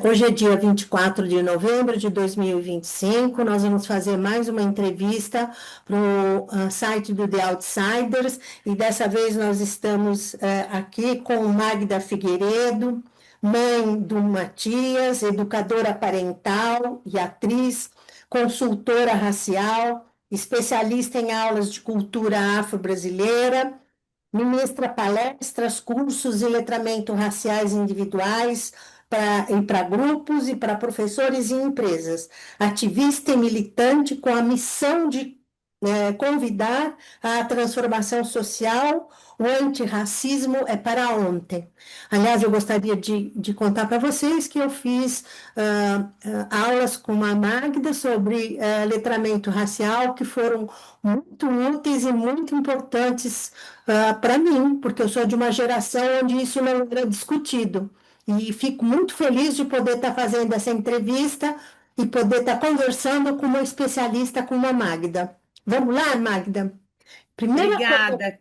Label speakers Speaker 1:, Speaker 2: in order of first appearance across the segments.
Speaker 1: Hoje é dia 24 de novembro de 2025. Nós vamos fazer mais uma entrevista para o site do The Outsiders, e dessa vez nós estamos aqui com Magda Figueiredo, mãe do Matias, educadora parental e atriz, consultora racial, especialista em aulas de cultura afro-brasileira, ministra palestras, cursos e letramento raciais individuais para grupos e para professores e empresas. Ativista e militante com a missão de convidar à transformação social. O antirracismo é para ontem. Aliás, eu gostaria de contar para vocês que eu fiz aulas com a Magda sobre letramento racial, que foram muito úteis e muito importantes para mim, porque eu sou de uma geração onde isso não era discutido. E fico muito feliz de poder estar fazendo essa entrevista e poder estar conversando com uma especialista como a Magda. Vamos lá, Magda? Primeira coisa,
Speaker 2: Obrigada.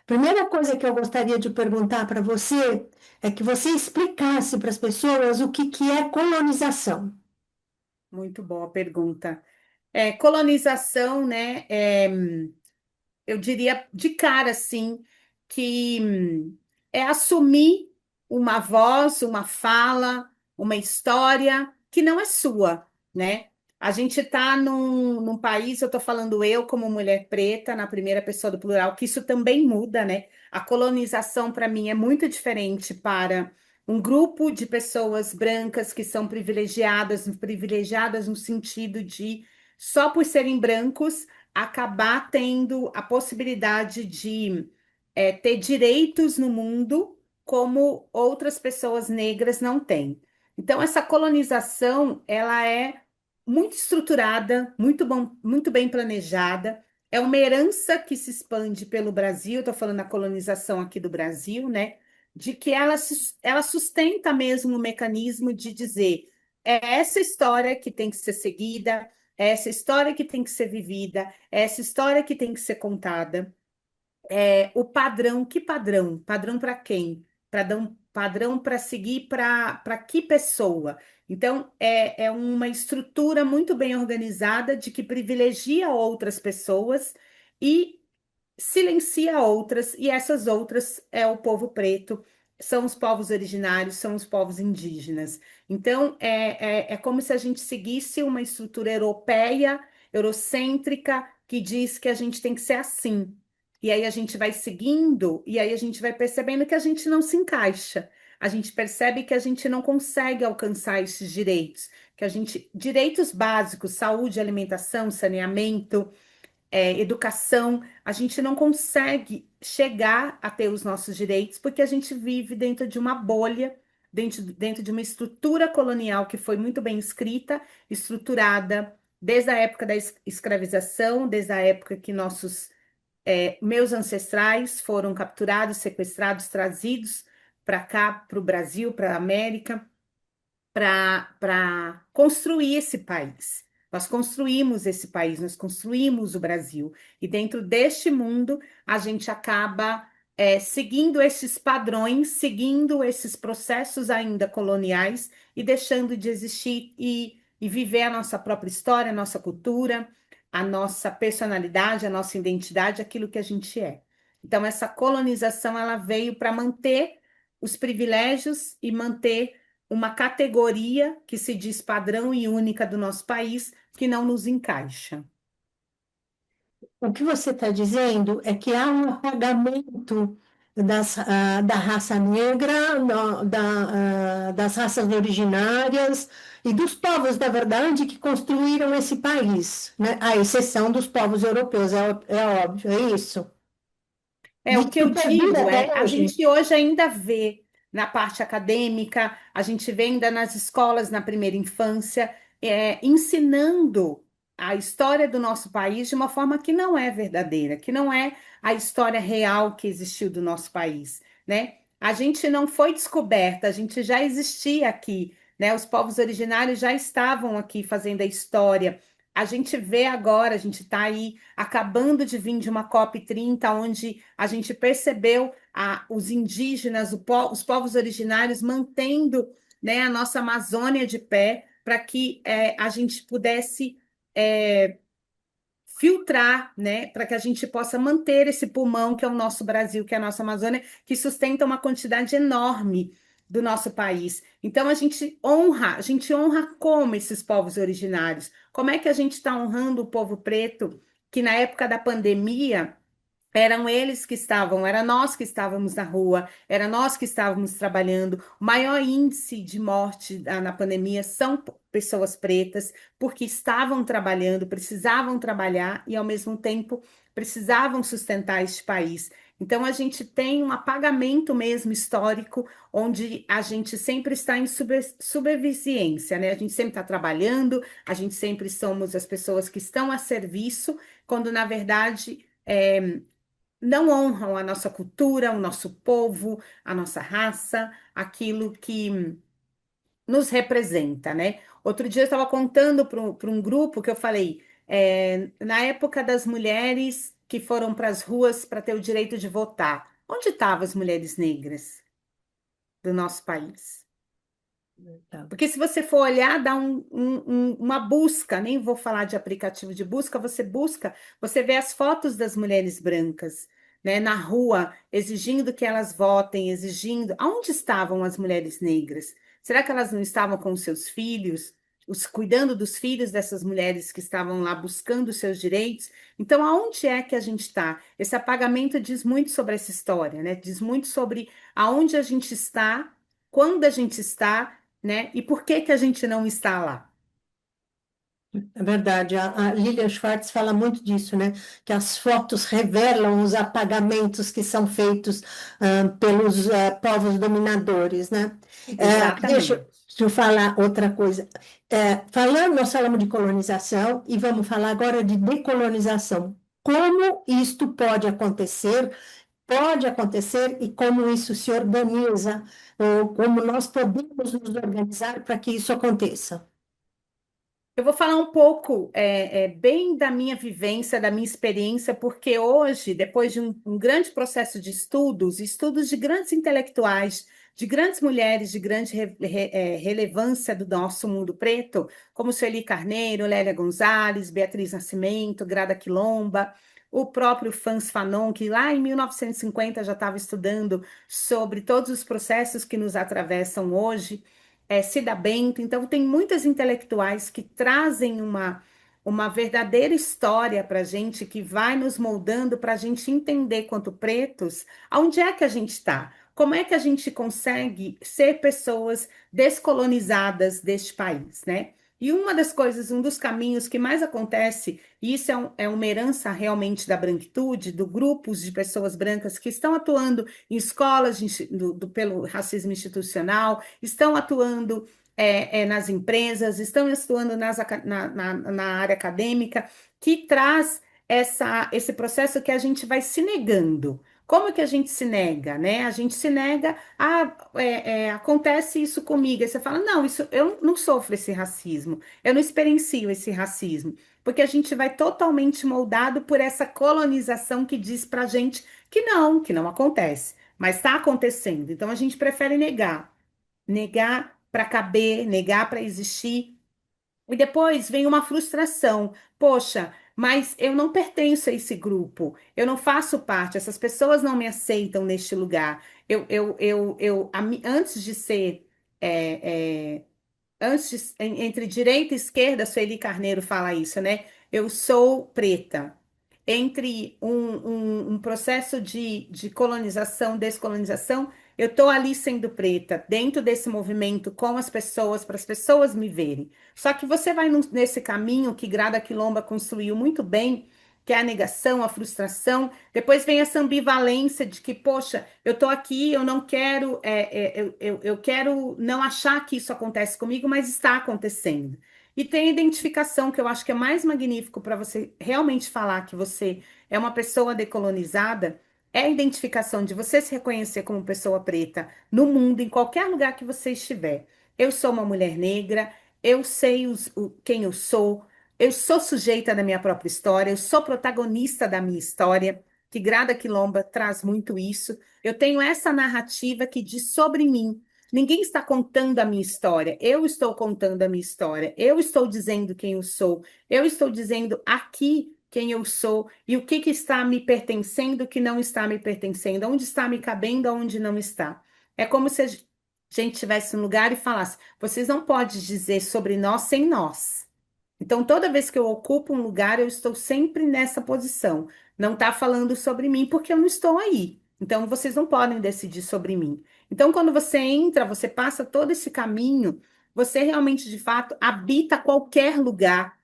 Speaker 1: primeira coisa que eu gostaria de perguntar para você é que você explicasse para as pessoas o que é colonização.
Speaker 2: Muito boa pergunta. Colonização, né? Eu diria de cara, assim, que é assumir uma voz, uma fala, uma história que não é sua, né? A gente está num país, eu estou falando eu como mulher preta, na primeira pessoa do plural, que isso também muda, né? A colonização, para mim, é muito diferente para um grupo de pessoas brancas que são privilegiadas no sentido de, só por serem brancos, acabar tendo a possibilidade de ter direitos no mundo como outras pessoas negras não têm. Então, essa colonização, ela é muito estruturada, muito bem planejada, é uma herança que se expande pelo Brasil, estou falando da colonização aqui do Brasil, né? De que ela sustenta mesmo o mecanismo de dizer é essa história que tem que ser seguida, é essa história que tem que ser vivida, é essa história que tem que ser contada. O padrão, que padrão? Padrão para quem? Padrão para seguir para que pessoa? Então, é uma estrutura muito bem organizada de que privilegia outras pessoas e silencia outras, e essas outras é o povo preto, são os povos originários, são os povos indígenas. Então, é como se a gente seguisse uma estrutura europeia, eurocêntrica, que diz que a gente tem que ser assim. E aí a gente vai seguindo, e aí a gente vai percebendo que a gente não se encaixa. A gente percebe que a gente não consegue alcançar esses direitos, direitos básicos, saúde, alimentação, saneamento, educação, a gente não consegue chegar a ter os nossos direitos porque a gente vive dentro de uma bolha, dentro de uma estrutura colonial que foi muito bem escrita, estruturada desde a época da escravização, desde a época que meus ancestrais foram capturados, sequestrados, trazidos para cá, para o Brasil, para a América para construir esse país. Nós construímos esse país, nós construímos o Brasil. E dentro deste mundo, a gente acaba seguindo esses padrões, seguindo esses processos ainda coloniais e deixando de existir e viver a nossa própria história, a nossa cultura, a nossa personalidade, a nossa identidade, aquilo que a gente é. Então, essa colonização ela veio para manter os privilégios e manter uma categoria que se diz padrão e única do nosso país, que não nos encaixa.
Speaker 1: O que você está dizendo é que há um apagamento da raça negra, das raças originárias e dos povos, da verdade, que construíram esse país, né? À exceção dos povos europeus, é óbvio, é isso.
Speaker 2: É, o que
Speaker 1: Isso
Speaker 2: eu
Speaker 1: perdura
Speaker 2: digo
Speaker 1: até
Speaker 2: a
Speaker 1: hoje.
Speaker 2: gente hoje ainda vê na parte acadêmica, a gente vê ainda nas escolas na primeira infância, ensinando a história do nosso país de uma forma que não é verdadeira, que não é a história real que existiu do nosso país, né? A gente não foi descoberta, a gente já existia aqui, né? Os povos originários já estavam aqui fazendo a história. A gente vê agora, a gente está aí acabando de vir de uma COP30, onde a gente percebeu os indígenas, os povos originários mantendo né, a nossa Amazônia de pé, para que a gente pudesse é, filtrar, né, para que a gente possa manter esse pulmão que é o nosso Brasil, que é a nossa Amazônia, que sustenta uma quantidade enorme do nosso país. Então a gente honra como esses povos originários? Como é que a gente está honrando o povo preto, que na época da pandemia eram eles que estavam, era nós que estávamos na rua, era nós que estávamos trabalhando. O maior índice de morte na pandemia são pessoas pretas, porque estavam trabalhando, precisavam trabalhar e, ao mesmo tempo, precisavam sustentar este país. Então, a gente tem um apagamento mesmo histórico, onde a gente sempre está em subserviência, né? A gente sempre está trabalhando, a gente sempre somos as pessoas que estão a serviço, quando, na verdade, não honram a nossa cultura, o nosso povo, a nossa raça, aquilo que nos representa, né? Outro dia eu estava contando para um grupo que eu falei, na época das mulheres que foram para as ruas para ter o direito de votar, onde estavam as mulheres negras do nosso país?
Speaker 1: Tá.
Speaker 2: Porque se você for olhar, dá uma busca, nem vou falar de aplicativo de busca, você busca, você vê as fotos das mulheres brancas, né, na rua, exigindo que elas votem, exigindo. Aonde estavam as mulheres negras? Será que elas não estavam com os seus filhos, cuidando dos filhos dessas mulheres que estavam lá buscando os seus direitos? Então, aonde é que a gente está? Esse apagamento diz muito sobre essa história, né? Diz muito sobre aonde a gente está, quando a gente está, né? E por que que a gente não está lá?
Speaker 1: É verdade, a Lilia Schwartz fala muito disso, né? Que as fotos revelam os apagamentos que são feitos pelos povos dominadores, né? Deixa
Speaker 2: Exatamente.
Speaker 1: eu falar outra coisa. Nós falamos de colonização e vamos falar agora de decolonização. Como isto pode acontecer e como isso se organiza, ou como nós podemos nos organizar para que isso aconteça.
Speaker 2: Eu vou falar um pouco, bem da minha vivência, da minha experiência, porque hoje, depois de um grande processo de estudos, estudos de grandes intelectuais, de grandes mulheres de grande relevância do nosso mundo preto, como Sueli Carneiro, Lélia Gonzalez, Beatriz Nascimento, Grada Quilomba, o próprio Frantz Fanon, que lá em 1950 já estava estudando sobre todos os processos que nos atravessam hoje, Cida Bento. Então, tem muitas intelectuais que trazem uma verdadeira história para a gente, que vai nos moldando para a gente entender, quanto pretos, aonde é que a gente está. Como é que a gente consegue ser pessoas descolonizadas deste país, né? E uma das coisas, um dos caminhos que mais acontece, e isso é uma herança realmente da branquitude, do grupos de pessoas brancas que estão atuando em escolas pelo racismo institucional, estão atuando nas empresas, estão atuando na área acadêmica, que traz esse processo que a gente vai se negando. Como é que a gente se nega, né? A gente se nega, acontece isso comigo. Aí você fala, não, isso, eu não sofro esse racismo, eu não experiencio esse racismo, porque a gente vai totalmente moldado por essa colonização que diz pra gente que não acontece, mas está acontecendo. Então a gente prefere negar para caber, negar para existir. E depois vem uma frustração. Poxa, mas eu não pertenço a esse grupo, eu não faço parte, essas pessoas não me aceitam neste lugar. Antes de ser. Entre direita e esquerda, Sueli Carneiro fala isso, né? Eu sou preta. Entre um processo de colonização, descolonização, eu estou ali sendo preta, dentro desse movimento, com as pessoas, para as pessoas me verem. Só que você vai nesse caminho que Grada Quilomba construiu muito bem, que é a negação, a frustração. Depois vem essa ambivalência de que, poxa, eu estou aqui, eu não quero, eu quero não achar que isso acontece comigo, mas está acontecendo. E tem a identificação, que eu acho que é mais magnífico para você realmente falar que você é uma pessoa decolonizada, é a identificação de você se reconhecer como pessoa preta no mundo, em qualquer lugar que você estiver. Eu sou uma mulher negra, eu sei quem eu sou sujeita da minha própria história, eu sou protagonista da minha história, que Grada Quilomba traz muito isso. Eu tenho essa narrativa que diz sobre mim. Ninguém está contando a minha história. Eu estou contando a minha história. Eu estou dizendo quem eu sou. Eu estou dizendo aqui quem eu sou e o que que está me pertencendo, o que não está me pertencendo, onde está me cabendo, onde não está. É como se a gente estivesse num lugar e falasse: vocês não podem dizer sobre nós sem nós. Então, toda vez que eu ocupo um lugar, eu estou sempre nessa posição. Não está falando sobre mim porque eu não estou aí. Então, vocês não podem decidir sobre mim. Então, quando você entra, você passa todo esse caminho, você realmente, de fato, habita qualquer lugar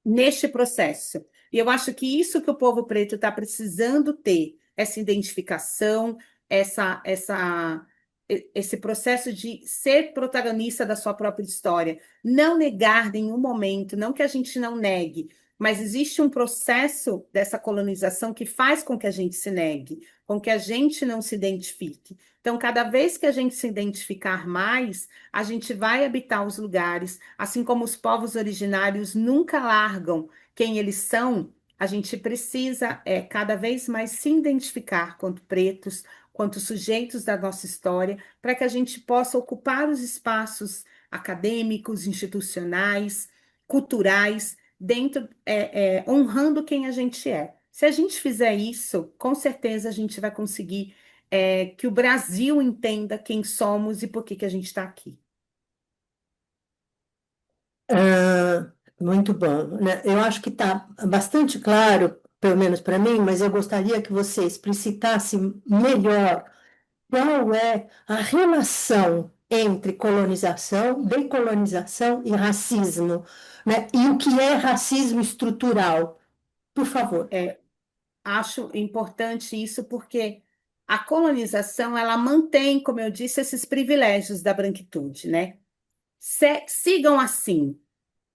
Speaker 2: neste processo. E eu acho que isso que o povo preto está precisando ter, essa identificação, esse processo de ser protagonista da sua própria história. Não negar nenhum momento, não que a gente não negue, mas existe um processo dessa colonização que faz com que a gente se negue, com que a gente não se identifique. Então, cada vez que a gente se identificar mais, a gente vai habitar os lugares, assim como os povos originários nunca largam quem eles são, a gente precisa cada vez mais se identificar quanto pretos, quanto sujeitos da nossa história, para que a gente possa ocupar os espaços acadêmicos, institucionais, culturais, dentro, honrando quem a gente é. Se a gente fizer isso, com certeza a gente vai conseguir que o Brasil entenda quem somos e por que que a gente está aqui.
Speaker 1: Muito bom, né? Eu acho que está bastante claro, pelo menos para mim, mas eu gostaria que você explicitasse melhor qual é a relação entre colonização, decolonização e racismo, né? E o que é racismo estrutural, por favor.
Speaker 2: Acho importante isso porque a colonização, ela mantém, como eu disse, esses privilégios da branquitude, né? Sigam assim.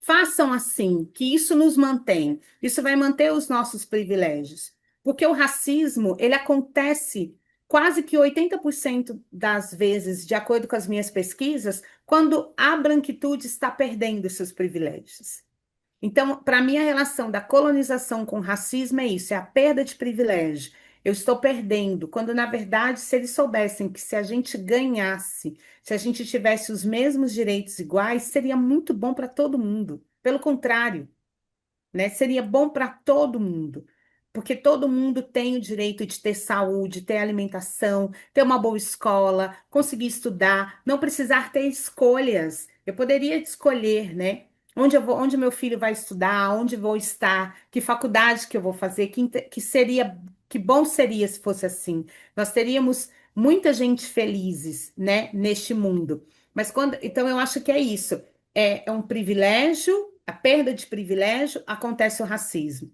Speaker 2: Façam assim, que isso nos mantém. Isso vai manter os nossos privilégios. Porque o racismo, ele acontece quase que 80% das vezes, de acordo com as minhas pesquisas, quando a branquitude está perdendo seus privilégios. Então, para mim, a relação da colonização com o racismo é isso, é a perda de privilégio. Eu estou perdendo, quando na verdade, se eles soubessem que se a gente ganhasse, se a gente tivesse os mesmos direitos iguais, seria muito bom para todo mundo. Pelo contrário, né? Seria bom para todo mundo, porque todo mundo tem o direito de ter saúde, ter alimentação, ter uma boa escola, conseguir estudar, não precisar ter escolhas. Eu poderia escolher, né? Onde eu vou, onde meu filho vai estudar, onde vou estar, que faculdade que eu vou fazer, que seria, que bom seria se fosse assim. Nós teríamos muita gente felizes, né, neste mundo. Mas quando, então eu acho que é isso. É um privilégio, a perda de privilégio, acontece o racismo.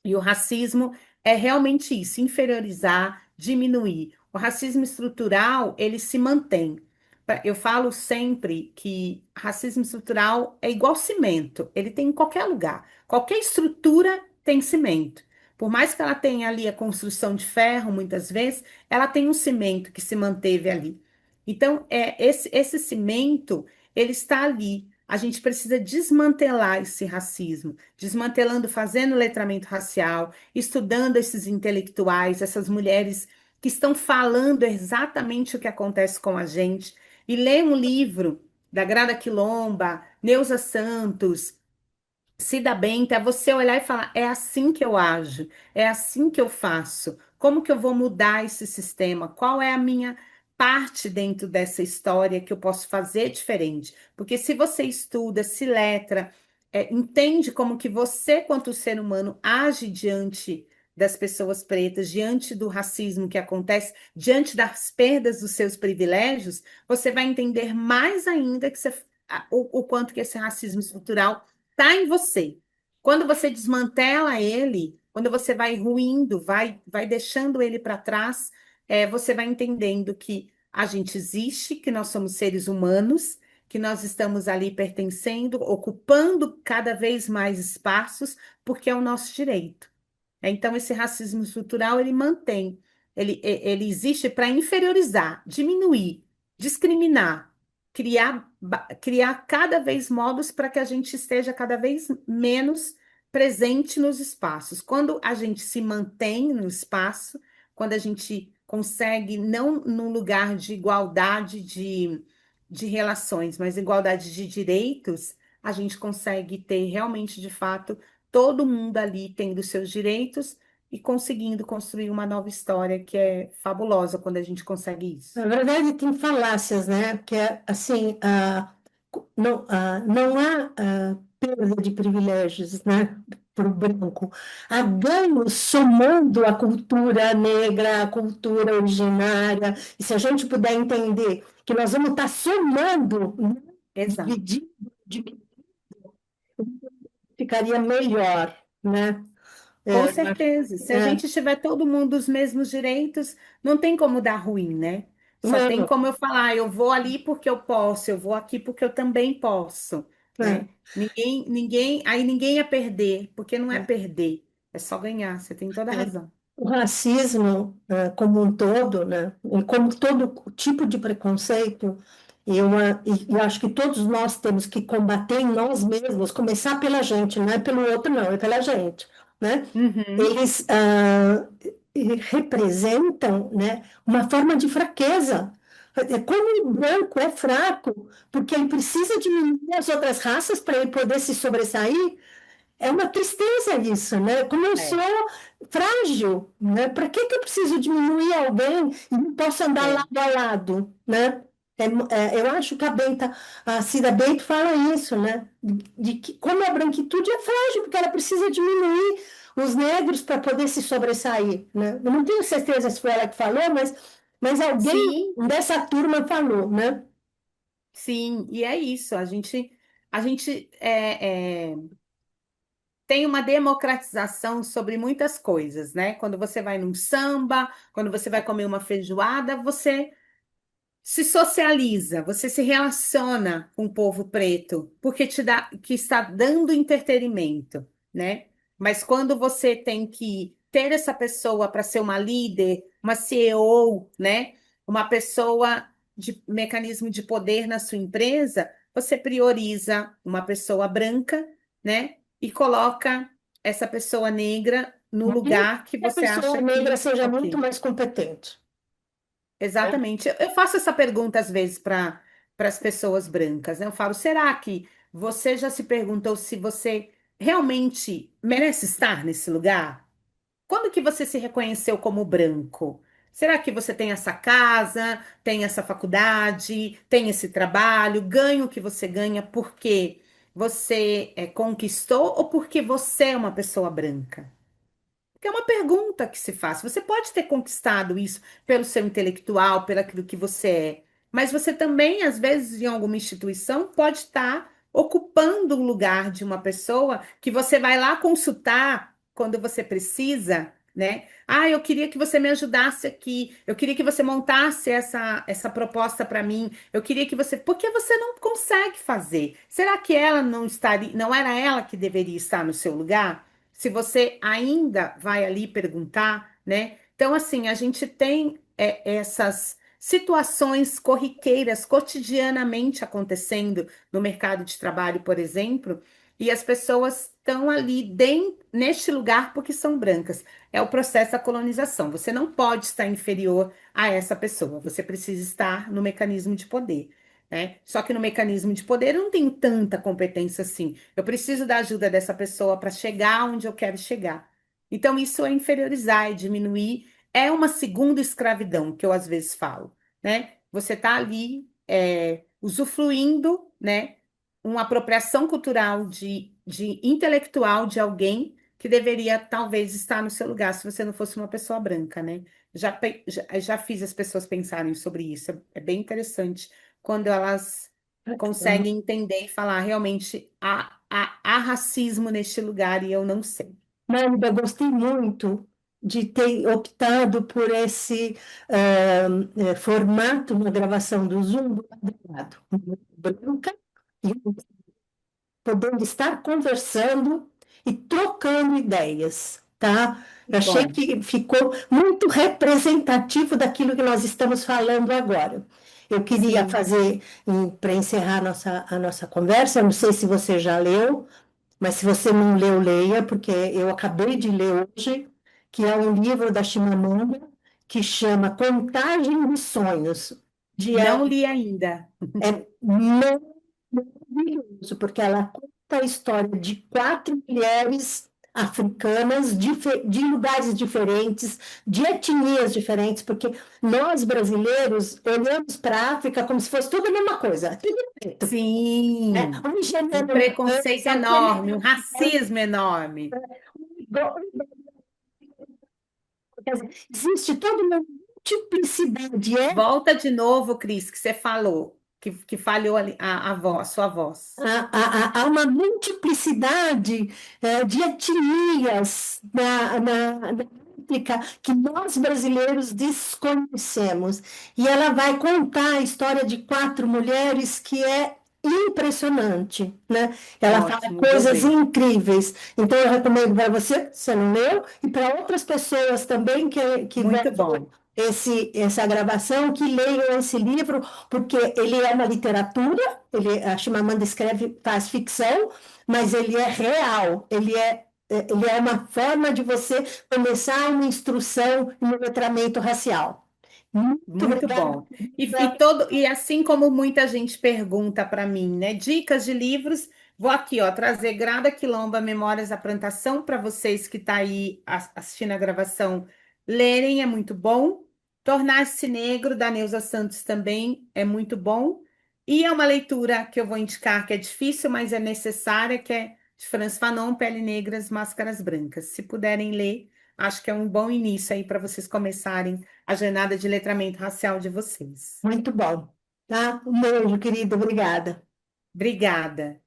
Speaker 2: E o racismo é realmente isso, inferiorizar, diminuir. O racismo estrutural, ele se mantém. Eu falo sempre que racismo estrutural é igual cimento, ele tem em qualquer lugar. Qualquer estrutura tem cimento. Por mais que ela tenha ali a construção de ferro, muitas vezes, ela tem um cimento que se manteve ali. Então, esse cimento, ele está ali. A gente precisa desmantelar esse racismo, desmantelando, fazendo letramento racial, estudando esses intelectuais, essas mulheres que estão falando exatamente o que acontece com a gente, e ler um livro da Grada Quilomba, Neuza Santos, Cida Benta, é você olhar e falar: é assim que eu ajo, é assim que eu faço. Como que eu vou mudar esse sistema? Qual é a minha parte dentro dessa história que eu posso fazer diferente? Porque se você estuda, se letra, entende como que você, quanto ser humano, age diante das pessoas pretas, diante do racismo que acontece, diante das perdas dos seus privilégios, você vai entender mais ainda o quanto que esse racismo estrutural está em você. Quando você desmantela ele, quando você vai ruindo, vai deixando ele para trás, você vai entendendo que a gente existe, que nós somos seres humanos, que nós estamos ali pertencendo, ocupando cada vez mais espaços, porque é o nosso direito. Então, esse racismo estrutural, ele mantém, ele existe para inferiorizar, diminuir, discriminar, criar cada vez modos para que a gente esteja cada vez menos presente nos espaços. Quando a gente se mantém no espaço, quando a gente consegue, não num lugar de igualdade de relações, mas igualdade de direitos, a gente consegue ter realmente, de fato, todo mundo ali tendo seus direitos e conseguindo construir uma nova história que é fabulosa quando a gente consegue isso.
Speaker 1: Na verdade, tem falácias, né? Porque, assim, não há perda de privilégios, né? Para o branco. Há ganho somando a cultura negra, a cultura originária. E se a gente puder entender que nós vamos estar somando, né?
Speaker 2: Exato.
Speaker 1: Dividindo, ficaria melhor, né?
Speaker 2: Com
Speaker 1: É,
Speaker 2: certeza. Se a
Speaker 1: é,
Speaker 2: gente tiver todo mundo os mesmos direitos, não tem como dar ruim, né? Só tem
Speaker 1: não,
Speaker 2: como eu falar, eu vou ali porque eu posso, eu vou aqui porque eu também posso,
Speaker 1: é,
Speaker 2: né? Aí ninguém ia perder, porque não é
Speaker 1: é.
Speaker 2: perder, é só ganhar. Você tem toda a
Speaker 1: É,
Speaker 2: razão.
Speaker 1: o racismo, como um todo, né, e como todo tipo de preconceito, eu acho que todos nós temos que combater em nós mesmos, começar pela gente, não é pelo outro, não, é pela gente, né?
Speaker 2: Uhum.
Speaker 1: Eles representam, né, uma forma de fraqueza. Como o branco é fraco, porque ele precisa diminuir as outras raças para ele poder se sobressair, é uma tristeza isso, né? Como eu sou
Speaker 2: É,
Speaker 1: frágil, né? Para que que eu preciso diminuir alguém e não posso andar
Speaker 2: é.
Speaker 1: lado a lado, né? Eu acho que a Cida Bento fala isso, né? De que como a branquitude é frágil, porque ela precisa diminuir os negros para poder se sobressair, né? Eu não tenho certeza se foi ela que falou, mas alguém
Speaker 2: Sim,
Speaker 1: dessa turma falou, né?
Speaker 2: sim, e é isso. A gente tem uma democratização sobre muitas coisas, né? Quando você vai num samba, quando você vai comer uma feijoada, você se socializa, você se relaciona com o povo preto, porque te dá, que está dando entretenimento, né? Mas quando você tem que ter essa pessoa para ser uma líder, uma CEO, né? Uma pessoa de mecanismo de poder na sua empresa, você prioriza uma pessoa branca, né? E coloca essa pessoa negra no
Speaker 1: Mesmo
Speaker 2: lugar que
Speaker 1: que a
Speaker 2: você
Speaker 1: pessoa
Speaker 2: acha
Speaker 1: negra
Speaker 2: que,
Speaker 1: seja muito
Speaker 2: ok.
Speaker 1: mais competente, né?
Speaker 2: Exatamente. Eu faço essa pergunta às vezes para as pessoas brancas, né? Eu falo, será que você já se perguntou se você realmente merece estar nesse lugar? Quando que você se reconheceu como branco? Será que você tem essa casa, tem essa faculdade, tem esse trabalho, ganha o que você ganha porque você conquistou ou porque você é uma pessoa branca? Porque é uma pergunta que se faz. Você pode ter conquistado isso pelo seu intelectual, pelo aquilo que você é, mas você também, às vezes, em alguma instituição, pode estar ocupando o lugar de uma pessoa que você vai lá consultar quando você precisa, né? Ah, eu queria que você me ajudasse aqui, eu queria que você montasse essa proposta para mim, eu queria que você. Porque você não consegue fazer. Será que ela não estaria, não era ela que deveria estar no seu lugar? Se você ainda vai ali perguntar, né? Então, assim, a gente tem essas situações corriqueiras cotidianamente acontecendo no mercado de trabalho, por exemplo, e as pessoas estão ali neste lugar porque são brancas. É o processo da colonização. Você não pode estar inferior a essa pessoa. Você precisa estar no mecanismo de poder. Né? Só que no mecanismo de poder eu não tenho tanta competência assim. Eu preciso da ajuda dessa pessoa para chegar onde eu quero chegar. Então, isso é inferiorizar, é diminuir. É uma segunda escravidão, que eu às vezes falo, né? Você está ali usufruindo, né? Uma apropriação cultural de intelectual de alguém que deveria talvez estar no seu lugar, se você não fosse uma pessoa branca, né? Já fiz as pessoas pensarem sobre isso. É bem interessante quando elas conseguem entender e falar realmente há racismo neste lugar e eu não sei.
Speaker 1: Magda, gostei muito de ter optado por esse formato na gravação do Zoom do lado, branca, e podendo estar conversando e trocando ideias, tá?
Speaker 2: Que
Speaker 1: Eu achei
Speaker 2: bom.
Speaker 1: que ficou muito representativo daquilo que nós estamos falando agora. Eu queria
Speaker 2: Sim,
Speaker 1: fazer, para encerrar a nossa conversa, eu não sei se você já leu, mas se você não leu, leia, porque eu acabei de ler hoje, que é um livro da Chimamanda, que chama Contagem de Sonhos, de
Speaker 2: Não li ainda.
Speaker 1: é maravilhoso, porque ela conta a história de quatro mulheres africanas de lugares diferentes, de etnias diferentes, porque nós brasileiros olhamos para a África como se fosse tudo a mesma coisa, tudo preto. Né?
Speaker 2: Sim,
Speaker 1: Um
Speaker 2: um
Speaker 1: nigeriano branco,
Speaker 2: preconceito
Speaker 1: aquele,
Speaker 2: enorme, um racismo enorme.
Speaker 1: quer dizer, existe toda uma multiplicidade
Speaker 2: Volta de novo, Cris, que você falou, que falhou ali a voz, sua voz.
Speaker 1: há uma multiplicidade de etnias na África que nós brasileiros desconhecemos. E ela vai contar a história de quatro mulheres que é impressionante, né? Ela fala
Speaker 2: Ótimo, vou
Speaker 1: coisas
Speaker 2: ver.
Speaker 1: incríveis. Então, eu recomendo para você, se você não leu, e para outras pessoas também que
Speaker 2: Muito
Speaker 1: vejam
Speaker 2: bom.
Speaker 1: essa gravação, que leiam esse livro, porque ele é uma literatura, a Chimamanda escreve, faz ficção, mas ele é real, ele é uma forma de você começar uma instrução no letramento racial. Muito
Speaker 2: Muito
Speaker 1: obrigada.
Speaker 2: bom. E assim como muita gente pergunta para mim, né? Dicas de livros, vou aqui, ó, trazer Grada Quilomba, Memórias da Plantação para vocês que estão aí assistindo a gravação lerem, é muito bom. Tornar-se Negro, da Neuza Santos também é muito bom. E é uma leitura que eu vou indicar que é difícil, mas é necessária, que é de Franz Fanon, Pele Negras, Máscaras Brancas. Se puderem ler, acho que é um bom início aí para vocês começarem a jornada de letramento racial de vocês.
Speaker 1: Muito bom. Tá? Um beijo, querida. Obrigada.
Speaker 2: Obrigada.